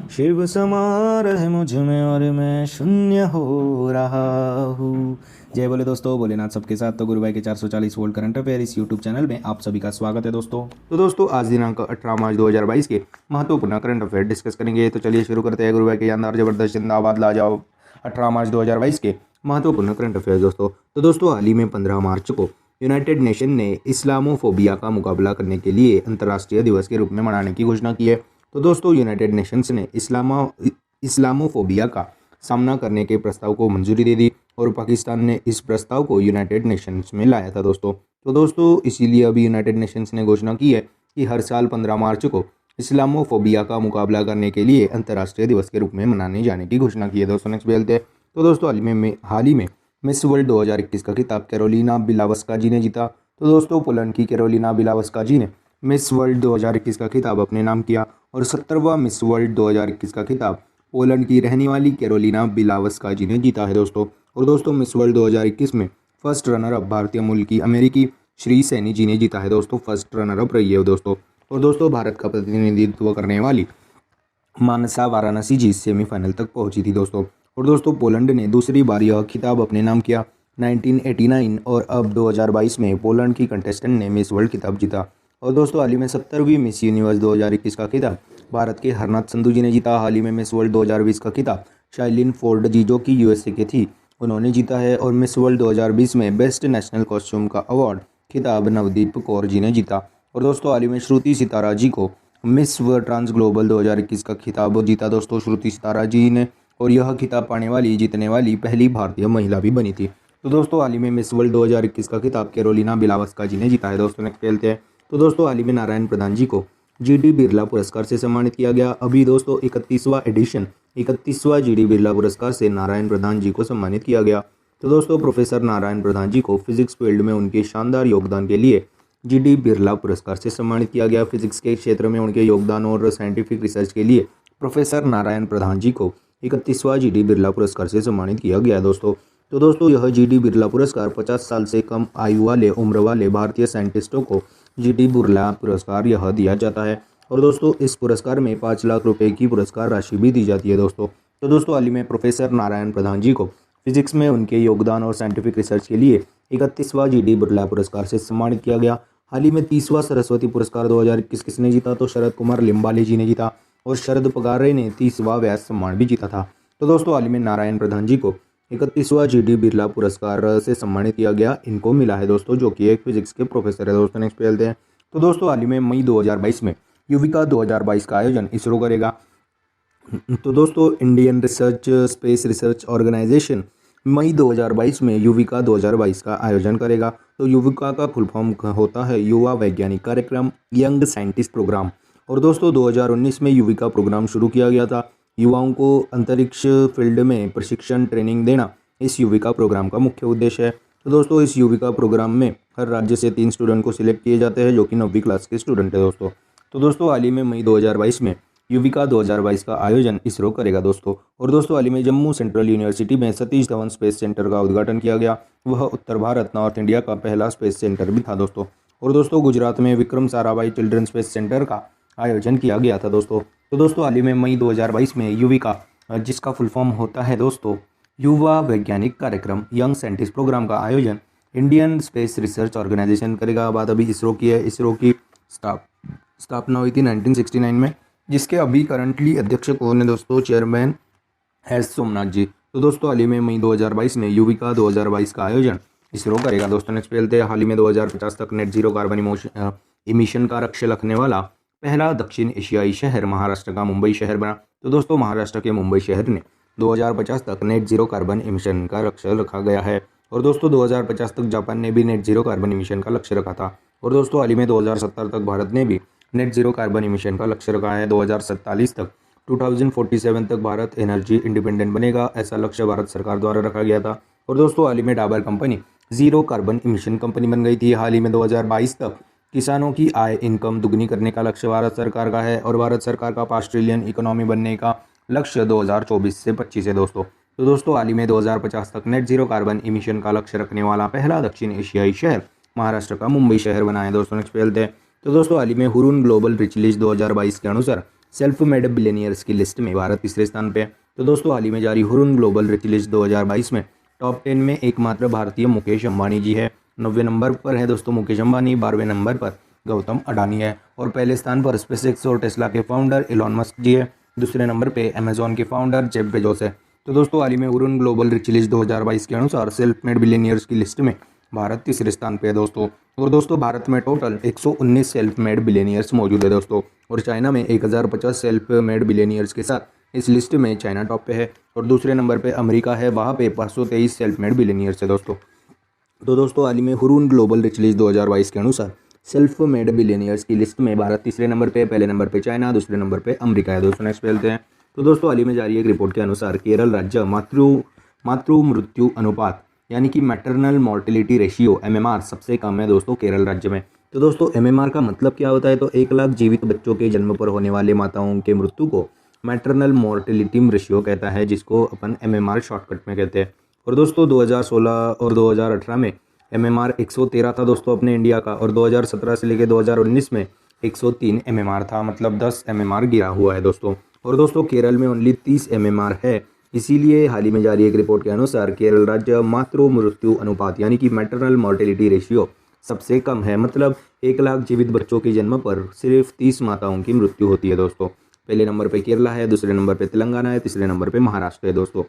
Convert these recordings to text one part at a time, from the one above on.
शिव समा रहे मुझ में और मैं शून्य हो रहा हूँ। जय बोले दोस्तों, भोलेनाथ सबके साथ। तो गुरु भाई के 440 वोल्ट करंट अफेयर इस यूट्यूब चैनल में आप सभी का स्वागत है दोस्तों। तो दोस्तों आज दिनांक 18 मार्च 2022 के महत्वपूर्ण करंट अफेयर डिस्कस करेंगे। तो चलिए शुरू करते हैं। गुरु भाई के शानदार जबरदस्त जिंदाबाद लाजवाब 18 मार्च 2022 के महत्वपूर्ण करंट अफेयर दोस्तों। तो दोस्तों हाल ही में 15 मार्च को यूनाइटेड नेशन ने इस्लामोफोबिया का मुकाबला करने के लिए अंतर्राष्ट्रीय दिवस के रूप में मनाने की घोषणा की है। तो दोस्तों यूनाइटेड नेशंस ने इस्लामोफोबिया का सामना करने के प्रस्ताव को मंजूरी दे दी और पाकिस्तान ने इस प्रस्ताव को यूनाइटेड नेशंस में लाया था दोस्तों। तो दोस्तों इसीलिए अभी यूनाइटेड नेशंस ने घोषणा की है कि हर साल 15 मार्च को इस्लामोफोबिया का मुकाबला करने के लिए अंतर्राष्ट्रीय दिवस के रूप में मनाने जाने की घोषणा की है दोस्तों। नेक्स्ट बेल्ट है। तो दोस्तों हाल ही में मिस वर्ल्ड 2021 का खिताब कैरोलिना बिलावस्का जी ने जीता। तो दोस्तों पोलैंड की कैरोलिना बिलावस्का जी ने मिस वर्ल्ड 2021 का खिताब अपने नाम किया और 70वां मिस वर्ल्ड 2021 का खिताब पोलैंड की रहने वाली कैरोलिना बिलावस्का जी ने जीता है दोस्तों। और दोस्तों मिस वर्ल्ड 2021 में फर्स्ट रनर अप भारतीय मूल की अमेरिकी श्री सैनी जी ने जीता है दोस्तों। फर्स्ट रनर अप रही है दोस्तों। और दोस्तों भारत का प्रतिनिधित्व करने वाली मानसा वाराणसी जी सेमीफाइनल तक पहुंची थी दोस्तों। और दोस्तों पोलैंड ने दूसरी बार यह खिताब अपने नाम किया 1989 और अब 2022 में पोलैंड की कंटेस्टेंट ने मिस वर्ल्ड खिताब जीता। और दोस्तों हाल ही में 70वीं मिस यूनिवर्स 2021 का खिताब भारत के हरनाथ संधू जी ने जीता। हाल ही में मिस वर्ल्ड 2020 का खिताब शाइलिन फोर्ड जी जो कि यूएसए के थी उन्होंने जीता है। और मिस वर्ल्ड 2020 में बेस्ट नेशनल कॉस्ट्यूम का अवार्ड खिताब नवदीप कौर जी ने जीता। और दोस्तों हाल ही में श्रुति सितारा जी को मिस वर्ल्ड ट्रांस ग्लोबल 2021 का खिताब जीता दोस्तों श्रुति सितारा जी ने। और यह खिताब जीतने वाली पहली भारतीय महिला भी बनी थी। तो दोस्तों हाल ही में मिस वर्ल्ड 2021 का खिताब कैरोलिना बिलावस्का जी ने जीता है दोस्तों। नेक्स्ट खेलते हैं। तो दोस्तों हाल ही में नारायण प्रधान जी को जीडी बिरला पुरस्कार से सम्मानित किया गया। अभी दोस्तों 31वां जीडी बिरला पुरस्कार से नारायण प्रधान जी को सम्मानित किया गया। तो दोस्तों प्रोफेसर नारायण प्रधान जी को फिजिक्स फील्ड में उनके शानदार योगदान के लिए जीडी बिरला पुरस्कार से सम्मानित किया गया। फिजिक्स के क्षेत्र में उनके योगदान और साइंटिफिक रिसर्च के लिए प्रोफेसर नारायण प्रधान जी को 31वां जीडी बिरला पुरस्कार से सम्मानित किया गया दोस्तों। तो दोस्तों यह जीडी बिरला पुरस्कार 50 साल से कम उम्र वाले भारतीय साइंटिस्टों को जीडी बिरला पुरस्कार यह दिया जाता है। और दोस्तों इस पुरस्कार में 5 लाख रुपए की पुरस्कार राशि भी दी जाती है दोस्तों। तो दोस्तों हाल ही में प्रोफेसर नारायण प्रधान जी को फिजिक्स में उनके योगदान और साइंटिफिक रिसर्च के लिए 31वां जीडी बिरला पुरस्कार से सम्मानित किया गया। हाल ही में 30वां सरस्वती पुरस्कार 2021 किसने जीता? तो शरद कुमार लिम्बाले जी ने जीता। और शरद पगारे ने 30वां व्यास सम्मान भी जीता था। तो दोस्तों हाल ही में नारायण प्रधान जी को 31वां जीडी बिरला पुरस्कार से सम्मानित किया गया। इनको मिला है दोस्तों जो कि एक फिजिक्स के प्रोफेसर है दोस्तों। नेक्स्ट पे चलते हैं। तो दोस्तों हाल ही में मई 2022 में युविका 2022 का आयोजन इसरो करेगा। तो दोस्तों Indian research space research organisation मई 2022 में युविका 2022 का आयोजन करेगा। तो युविका का फुल फॉर्म होता है युवा वैज्ञानिक कार्यक्रम, यंग साइंटिस्ट प्रोग्राम। और दोस्तों 2019 में युविका प्रोग्राम शुरू किया गया था। युवाओं को अंतरिक्ष फील्ड में प्रशिक्षण ट्रेनिंग देना इस युविका प्रोग्राम का मुख्य उद्देश्य है। तो दोस्तों इस युविका प्रोग्राम में हर राज्य से 3 स्टूडेंट को सिलेक्ट किए जाते हैं जो कि 9वीं क्लास के स्टूडेंट है दोस्तों। तो दोस्तों हाल ही में मई 2022 में युविका 2022 का आयोजन इसरो करेगा दोस्तों। और दोस्तों हाल ही में जम्मू सेंट्रल यूनिवर्सिटी में सतीश धवन स्पेस सेंटर का उद्घाटन किया गया। वह उत्तर भारत नॉर्थ इंडिया का पहला स्पेस सेंटर भी था दोस्तों। और दोस्तों गुजरात में Vikram Sarabhai children space centre का आयोजन किया गया था दोस्तों। तो दोस्तों हाल ही में मई 2022 में युविका जिसका फुल फॉर्म होता है दोस्तों युवा वैज्ञानिक कार्यक्रम, यंग साइंटिस्ट प्रोग्राम का आयोजन इंडियन स्पेस रिसर्च ऑर्गेनाइजेशन करेगा। बात अभी इसरो की है। इसरो की स्थापना हुई थी 1969 में, जिसके अभी करंटली अध्यक्ष कौन है दोस्तों? चेयरमैन एस सोमनाथ जी। तो दोस्तों हाल ही में मई 2022 में युविका 2022 का आयोजन इसरो करेगा दोस्तों। नेक्स्ट पे चलते हैं। हाल ही में 2050 तक नेट जीरो कार्बन इमिशन का लक्ष्य रखने वाला पहला दक्षिण एशियाई शहर महाराष्ट्र का मुंबई शहर बना। तो दोस्तों महाराष्ट्र के मुंबई शहर ने 2050 तक नेट जीरो कार्बन इमिशन का लक्ष्य रखा गया है। और दोस्तों 2050 तक जापान ने भी नेट जीरो कार्बन इमिशन का लक्ष्य रखा था। और दोस्तों हाल ही में 2070 तक भारत ने भी नेट जीरो कार्बन इमिशन का लक्ष्य रखा है। 2047 तक 2047 तक भारत एनर्जी इंडिपेंडेंट बनेगा, ऐसा लक्ष्य भारत सरकार द्वारा रखा गया था। और दोस्तों हाल ही में Dabur company zero carbon emission company बन गई थी। हाल ही में 2022 तक किसानों की आय इनकम दुगनी करने का लक्ष्य भारत सरकार का है। और भारत सरकार का 5 ट्रिलियन इकोनॉमी बनने का लक्ष्य 2024 से 25 है दोस्तों। तो दोस्तों हाल ही में 2050 तक नेट जीरो कार्बन इमिशन का लक्ष्य रखने वाला पहला दक्षिण एशियाई शहर महाराष्ट्र का मुंबई शहर बना है दोस्तों। नेक्स्ट पे चलते हैं। तो दोस्तों हाल ही में हुरून ग्लोबल रिच लिस्ट 2022 के अनुसार सेल्फ मेड बिलियनियर्स की लिस्ट में भारत तीसरे स्थान पे है। तो दोस्तों हाल ही में जारी हुरुन ग्लोबल रिच लिस्ट 2022 में टॉप 10 में एकमात्र भारतीय मुकेश अंबानी जी है। 90 नंबर पर है दोस्तों मुकेश अंबानी, 12वें नंबर पर गौतम अडानी है और पहले स्थान पर स्पेसएक्स और टेस्ला के फाउंडर इलॉन मस्क जी है। दूसरे नंबर पे अमेजॉन के फाउंडर जेफ बेजोस है। तो दोस्तों हाल ही में हुरुन ग्लोबल रिच लिस्ट 2022 के अनुसार सेल्फ मेड बिलियनियर्स की लिस्ट में भारत तीसरे स्थान पे है दोस्तों। और दोस्तों भारत में टोटल 119 सेल्फ मेड बिलियनियर्स मौजूद है दोस्तों और चाइना में 1050 सेल्फ मेड बिलियनियर्स के साथ इस लिस्ट में चाइना टॉप पे है और दूसरे नंबर पे अमेरिका है, वहाँ पे 523 सेल्फ मेड बिलियनियर्स है दोस्तों। तो दोस्तों हाल ही में हुरुन ग्लोबल रिच लिस्ट 2022 के अनुसार सेल्फ मेड बिलियनियर्स की लिस्ट में भारत तीसरे नंबर पे, पहले नंबर पे चाइना, दूसरे नंबर पे अमेरिका है दोस्तों। नेक्स्ट पे चलते हैं। तो दोस्तों हाल ही में जारी एक रिपोर्ट के अनुसार केरल राज्य मातृ मृत्यु अनुपात यानी कि मैटरनल मॉर्टेलिटी रेशियो एमएमआर सबसे कम है दोस्तों केरल राज्य में। तो दोस्तों एमएमआर का मतलब क्या होता है, तो 1 लाख जीवित बच्चों के जन्म पर होने वाले माताओं के मृत्यु को मैटरनल मॉर्टेलिटी रेशियो कहता है, जिसको अपन एमएमआर शॉर्टकट में कहते हैं। और दोस्तों 2016 और 2018 में एमएमआर 113 था दोस्तों अपने इंडिया का और 2017 से लेकर 2019 में 103 एमएमआर था, मतलब 10 एमएमआर गिरा हुआ है दोस्तों। और दोस्तों केरल में ओनली 30 एमएमआर है, इसीलिए हाल ही में जारी एक रिपोर्ट के अनुसार केरल राज्य मातृ मृत्यु अनुपात यानी कि मैटरनल मॉर्टेलिटी रेशियो सबसे कम है, मतलब 1 लाख जीवित बच्चों के जन्म पर सिर्फ 30 माताओं की मृत्यु होती है दोस्तों। पहले नंबर पे केरला है, दूसरे नंबर पे तेलंगाना है, तीसरे नंबर पे महाराष्ट्र है दोस्तों।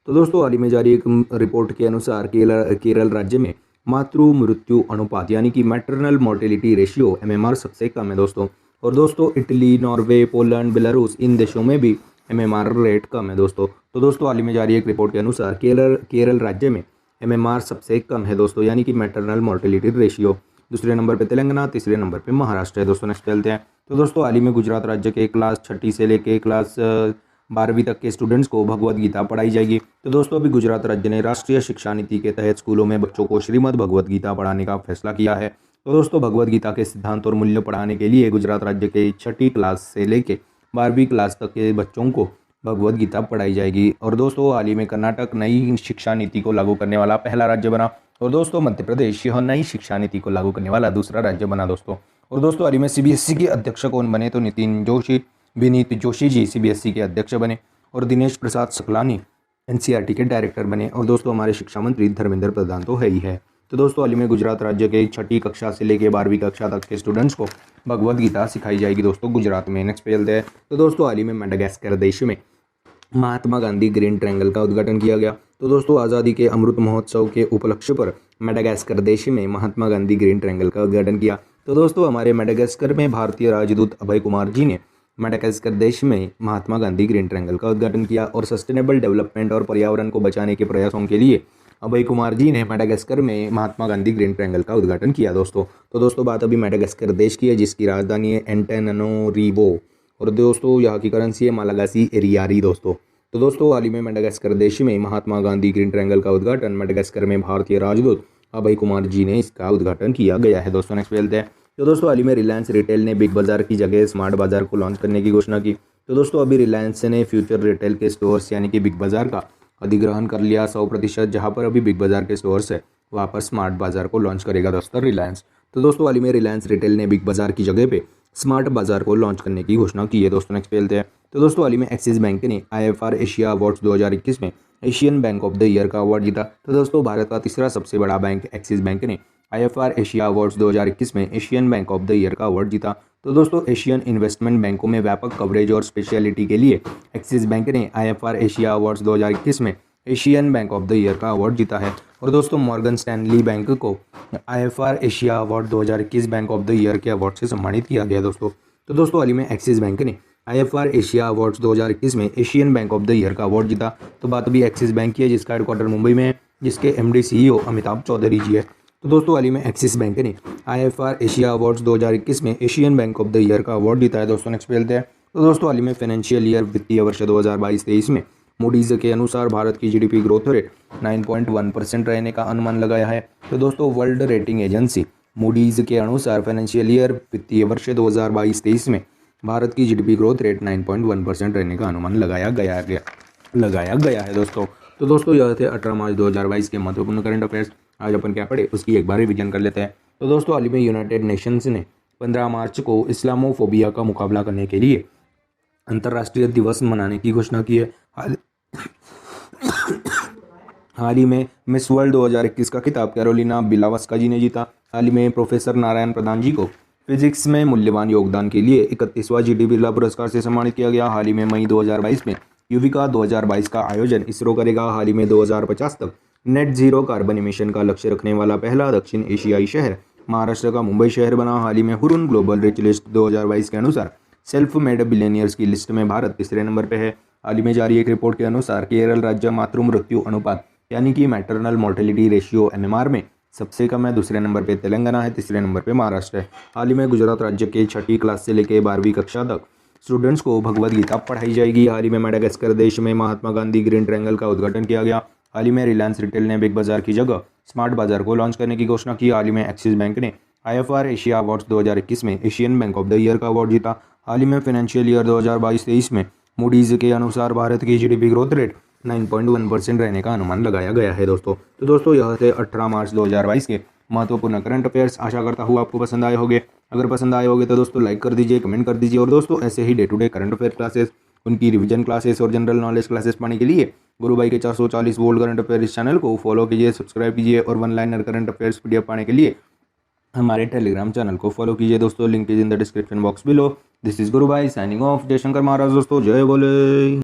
तो दोस्तों हाल ही में जारी एक रिपोर्ट के अनुसार केरल राज्य में मातृ मृत्यु अनुपात यानी कि मैटरनल मॉर्टेलिटी रेशियो एमएमआर सबसे कम है दोस्तों। और दोस्तों इटली, नॉर्वे, पोलैंड, बेलारूस इन देशों में भी एमएमआर रेट कम है दोस्तों। तो दोस्तों हाल ही में जारी एक रिपोर्ट के अनुसार केरल राज्य में एमएमआर सबसे कम है दोस्तों यानी कि मैटरनल मॉर्टेलिटी रेशियो। दूसरे नंबर पे तेलंगाना, तीसरे नंबर पे महाराष्ट्र है दोस्तों। नेक्स्ट चलते हैं। तो दोस्तों हाल ही में गुजरात राज्य के क्लास 6 से लेके क्लास 12वीं तक के स्टूडेंट्स को भगवद गीता पढ़ाई जाएगी। तो दोस्तों अभी गुजरात राज्य ने राष्ट्रीय शिक्षा नीति के तहत स्कूलों में बच्चों को श्रीमद् भगवद गीता पढ़ाने का फैसला किया है। तो दोस्तों भगवद गीता के सिद्धांत और मूल्य पढ़ाने के लिए गुजरात राज्य के 6ठी क्लास से लेके 12वीं क्लास तक के बच्चों को भगवद गीता पढ़ाई जाएगी। और दोस्तों हाल ही में कर्नाटक नई शिक्षा नीति को लागू करने वाला पहला राज्य बना और दोस्तों मध्य प्रदेश यह नई शिक्षा नीति को लागू करने वाला दूसरा राज्य बना दोस्तों। और दोस्तों हाल ही में सीबीएसई के अध्यक्ष कौन बने, तो विनीत जोशी जी सीबीएसई के अध्यक्ष बने और दिनेश प्रसाद सकलानी एनसीईआरटी के डायरेक्टर बने। और दोस्तों हमारे शिक्षा मंत्री धर्मेंद्र प्रधान तो है ही है। तो दोस्तों हाल ही में गुजरात राज्य के 6ठी कक्षा से लेकर 12वीं कक्षा तक के स्टूडेंट्स को भगवद गीता सिखाई जाएगी दोस्तों गुजरात में। नेक्स्ट पे चलते हैं। तो दोस्तों हाल ही में मेडागास्कर देश में महात्मा गांधी ग्रीन ट्रायंगल का उद्घाटन किया गया। तो दोस्तों आज़ादी के अमृत महोत्सव के उपलक्ष्य पर मेडागास्कर देश में महात्मा गांधी ग्रीन ट्रायंगल का उद्घाटन किया। तो दोस्तों हमारे मेडागास्कर में भारतीय राजदूत अभय कुमार जी ने मेडागास्कर देश में महात्मा गांधी ग्रीन ट्रायंगल का उद्घाटन किया और सस्टेनेबल डेवलपमेंट और पर्यावरण को बचाने के प्रयासों के लिए अभय कुमार जी ने मेडागास्कर में महात्मा गांधी ग्रीन ट्रायंगल का उद्घाटन किया दोस्तों। तो दोस्तों बात अभी मेडागास्कर देश की है जिसकी राजधानी है एंटानानरीवो और दोस्तों यहाँ की करेंसी है मालागासी रियाली दोस्तों। तो दोस्तों हाल ही में मेडागास्कर देश में महात्मा गांधी ग्रीन ट्रायंगल का उद्घाटन मेडागास्कर में भारतीय राजदूत अभय कुमार जी ने इसका उद्घाटन किया गया है दोस्तों। नेक्स्ट चलते हैं। तो दोस्तों हाल ही में रिलायंस रिटेल ने बिग बाजार की जगह स्मार्ट बाजार को लॉन्च करने की घोषणा की। तो दोस्तों अभी रिलायंस ने फ्यूचर रिटेल के स्टोर्स यानी कि बिग बाजार का अधिग्रहण कर लिया 100%, जहां पर अभी बिग बाजार के स्टोर्स है वहाँ पर स्मार्ट बाजार को लॉन्च करेगा दोस्तों रिलायंस। तो दोस्तों हाल ही में रिलायंस रिटेल ने बिग बाजार की जगह पे स्मार्ट बाजार को लॉन्च करने की घोषणा की है दोस्तों। नेक्स्ट चलते हैं। तो दोस्तों हाल ही में एक्सिस बैंक ने IFR एशिया अवार्ड्स 2021 में Asian bank of the year का अवार्ड जीता। तो दोस्तों भारत का तीसरा सबसे बड़ा बैंक एक्सिस बैंक ने IFR एशिया अवार्ड्स 2021 में Asian bank of the year का अवार्ड जीता। तो दोस्तों एशियन इन्वेस्टमेंट बैंकों में व्यापक कवरेज और स्पेशलिटी के लिए एक्सिस बैंक ने IFR एशिया अवार्ड्स 2021 में Asian bank of the year का अवार्ड जीता है। और दोस्तों मॉर्गन स्टैनली बैंक को IFR Asia award 2021 bank of the year के अवार्ड से सम्मानित किया गया दोस्तों। तो दोस्तों हाल ही में एक्सिस बैंक ने IFR एशिया अवार्ड्स 2021 में Asian bank of the year का अवार्ड जीता। तो बात अभी एक्सिस बैंक की है जिसका हेडक्वार्टर मुंबई में है, जिसके MD CEO अमिताभ चौधरी जी है। तो दोस्तों हाल ही में एक्सिस बैंक ने IFR एशिया अवार्ड्स 2021 में Asian bank of the year का अवार्ड जीता है दोस्तों। नेक्स्ट चलते हैं। तो दोस्तों हाल ही में फाइनेंशियल ईयर वित्तीय वर्ष 2022-23 में मूडीज के अनुसार भारत की GDP ग्रोथ रेट 9.1% रहने का अनुमान लगाया है। तो दोस्तों वर्ल्ड रेटिंग एजेंसी मूडीज के अनुसार फाइनेंशियल ईयर वित्तीय वर्ष 2022-23 में भारत की GDP ग्रोथ रेट 9.1% रहने का अनुमान लगाया गया है दोस्तों। तो दोस्तों यह थे 18 मार्च 2022 के महत्वपूर्ण करंट अफेयर्स। आज अपन क्या पढ़े उसकी एक बार रिवीजन कर लेते हैं। तो दोस्तों हाल ही में यूनाइटेड नेशंस ने 15 मार्च को इस्लामोफोबिया का मुकाबला करने के लिए अंतर्राष्ट्रीय दिवस मनाने की घोषणा की है। हाल हाल ही में मिस वर्ल्ड 2021 का खिताब कैरोलिना बिलावस्का जी ने जीता। हाल ही में प्रोफेसर नारायण प्रधान जी को फिजिक्स में मूल्यवान योगदान के लिए 31वां जी डी बिरला पुरस्कार से सम्मानित किया गया। हाल ही में मई 2022 में युविका 2022 का आयोजन इसरो करेगा। हाल ही में 2050 तक नेट जीरो कार्बन इमिशन का लक्ष्य रखने वाला पहला दक्षिण एशियाई शहर महाराष्ट्र का मुंबई शहर बना। हाल ही में हुरुन ग्लोबल रिच लिस्ट 2022 के अनुसार सेल्फ मेड बिलियनियर्स की लिस्ट में भारत तीसरे नंबर पर है। हाल ही में जारी एक रिपोर्ट के अनुसार केरल राज्य मातृ मृत्यु अनुपात यानी कि मैटरनल मोर्टेलिटी रेशियो एमएमआर में सबसे कम है। दूसरे नंबर पे तेलंगाना है, तीसरे नंबर पे महाराष्ट्र है। हाल ही में गुजरात राज्य के 6ठी क्लास से लेकर 12वीं कक्षा तक स्टूडेंट्स को भगवद गीता पढ़ाई जाएगी। हाल ही में मेडागास्कर देश में महात्मा गांधी ग्रीन ट्रायंगल का उद्घाटन किया गया। हाल ही में रिलायंस रिटेल ने बिग बाजार की जगह स्मार्ट बाजार को लॉन्च करने की घोषणा की। हाल ही में एक्सिस बैंक ने IFR एशिया अवार्ड्स 2021 में Asian bank of the year का अवार्ड जीता। हाल ही में फाइनेंशियल ईयर 2022-23 में मूडीज के अनुसार भारत की GDP ग्रोथ रेट 9.1% रहने का अनुमान लगाया गया है दोस्तों। तो दोस्तों यह थे 18 मार्च 2022 के महत्वपूर्ण करंट अफेयर्स। आशा करता हूँ आपको पसंद आए होंगे। अगर पसंद आए होंगे तो दोस्तों लाइक कर दीजिए, कमेंट कर दीजिए। और दोस्तों ऐसे ही day to day current affair classes, उनकी रिवीजन क्लासेस और जनरल नॉलेज क्लासेस पाने के लिए गुरु भाई के 440 वोल्ट करंट अफेयर इस चैनल को फॉलो कीजिए, सब्सक्राइब कीजिए। और one liner current affairs PDF पाने के लिए हमारे टेलीग्राम चैनल को फॉलो कीजिए दोस्तों। Link is in the description box below. This is गुरु भाई साइनिंग ऑफ। जयशंकर महाराज दोस्तों, जय बोले।